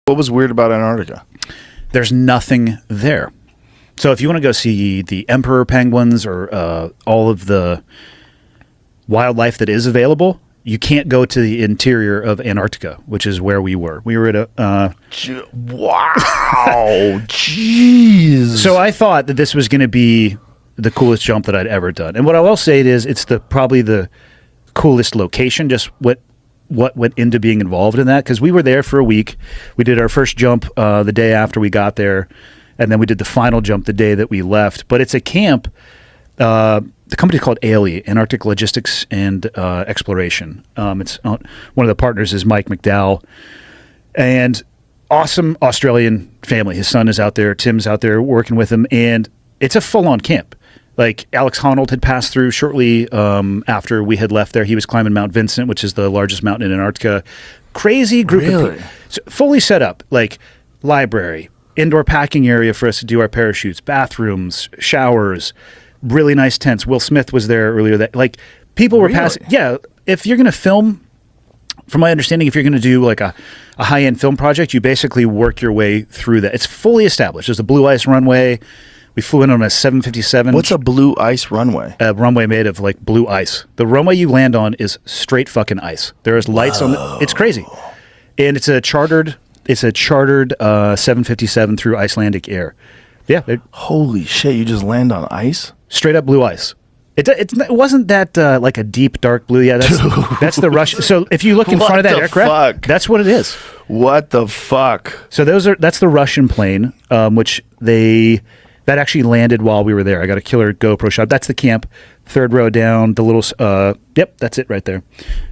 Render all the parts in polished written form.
What was weird about Antarctica? There's nothing there. So if you want to go see the emperor penguins or all of the wildlife that is available, you can't go to the interior of Antarctica, which is where we were. We were at a... wow. Jeez. So I thought that this was going to be the coolest jump that I'd ever done. And what I will say is it's probably the coolest location, just what went into being involved in that, because we were there for a week. We did our first jump the day after we got there, and then we did the final jump the day that we left. But it's a camp. The company's called ALE, Antarctic Logistics and Exploration. It's one of the partners is Mike McDowell, and awesome Australian family. His son is out there, Tim's out there working with him, and it's a full-on camp. Like Alex Honnold had passed through shortly after we had left there. He was climbing Mount Vincent, which is the largest mountain in Antarctica. Crazy group of people. So fully set up, like library, indoor packing area for us to do our parachutes, bathrooms, showers, really nice tents. Will Smith was there earlier. That like people were passing. Yeah, if you're going to film, from my understanding, if you're going to do like a high-end film project, you basically work your way through that. It's fully established. There's a blue ice runway. We flew in on a 757. What's a blue ice runway? A runway made of like blue ice. The runway you land on is straight fucking ice. There is lights on the, it's crazy. And it's a chartered 757 through Icelandic Air. Yeah. Holy shit, you just land on ice? Straight up blue ice. It wasn't that like a deep dark blue. Yeah, that's the Russian. So if you look in front of that aircraft, that's what it is. What the fuck? So that's the Russian plane, which that actually landed while we were there. I got a killer GoPro shot. That's the camp, third row down. The little yep, that's it right there.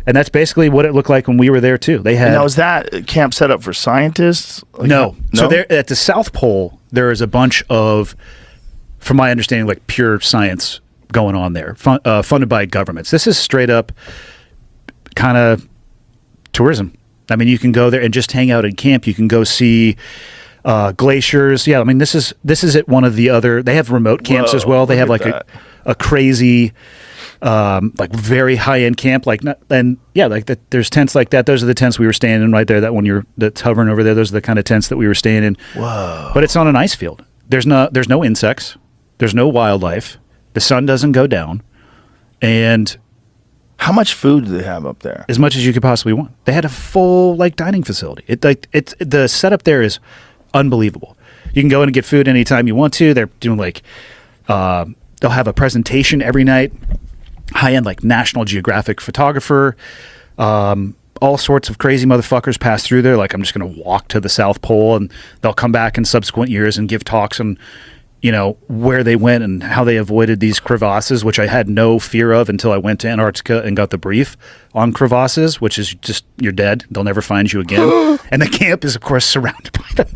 And that's basically what it looked like when we were there too. They had now is that camp set up for scientists? Like, no. So there at the South Pole, there is a bunch of, from my understanding, like pure science going on there, funded by governments. This is straight up kind of tourism. I mean, you can go there and just hang out in camp. You can go see glaciers. Yeah, I mean, this is at one of the other. They have remote camps as well. They have like a crazy, like very high end camp. Like there's tents like that. Those are the tents we were staying in right there. That one that's hovering over there. Those are the kind of tents that we were staying in. Whoa! But it's on an ice field. There's no insects. There's no wildlife. The sun doesn't go down, and how much food do they have up there? As much as you could possibly want. They had a full like dining facility. The setup there is unbelievable. You can go in and get food anytime you want to. They're doing like they'll have a presentation every night. High-end like National Geographic photographer. All sorts of crazy motherfuckers pass through there. Like, I'm just going to walk to the South Pole, and they'll come back in subsequent years and give talks on, where they went and how they avoided these crevasses, which I had no fear of until I went to Antarctica and got the brief on crevasses, which is just, you're dead. They'll never find you again. And the camp is, of course, surrounded by them.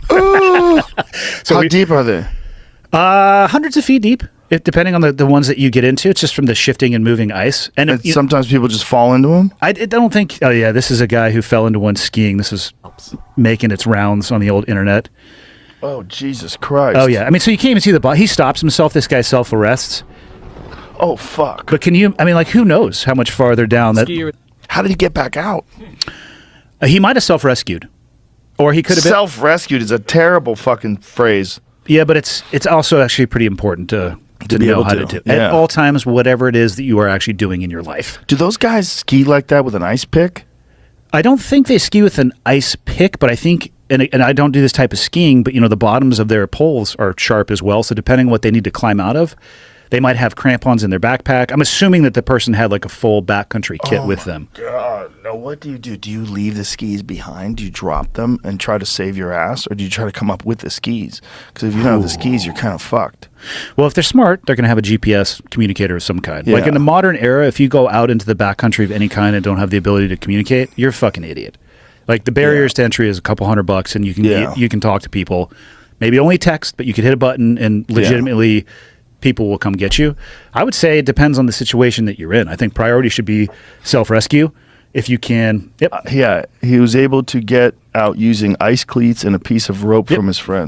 So how deep are they? Hundreds of feet deep, depending on the ones that you get into. It's just from the shifting and moving ice. And sometimes people just fall into them? I don't think... Oh, yeah, this is a guy who fell into one skiing. This is making its rounds on the old internet. Oh, Jesus Christ. Oh, yeah. I mean, so you can't even see the body. He stops himself. This guy self-arrests. Oh, fuck. But who knows how much farther down that... How did he get back out? He might have self-rescued. Or he could have been... Self-rescued is a terrible fucking phrase. Yeah, but it's also actually pretty important to know how to do. Yeah. At all times, whatever it is that you are actually doing in your life. Do those guys ski like that with an ice pick? I don't think they ski with an ice pick, but I think... And I don't do this type of skiing, but the bottoms of their poles are sharp as well. So depending on what they need to climb out of, they might have crampons in their backpack. I'm assuming that the person had like a full backcountry kit with them. God, no! What do you do? Do you leave the skis behind? Do you drop them and try to save your ass, or do you try to come up with the skis? Because if you don't have the skis, you're kind of fucked. Well, if they're smart, they're going to have a GPS communicator of some kind. Yeah. Like in the modern era, if you go out into the backcountry of any kind and don't have the ability to communicate, you're a fucking idiot. Like the barriers to entry is a couple $100, and you can talk to people. Maybe only text, but you could hit a button and legitimately people will come get you. I would say it depends on the situation that you're in. I think priority should be self-rescue if you can. Yep. He was able to get out using ice cleats and a piece of rope from his friend.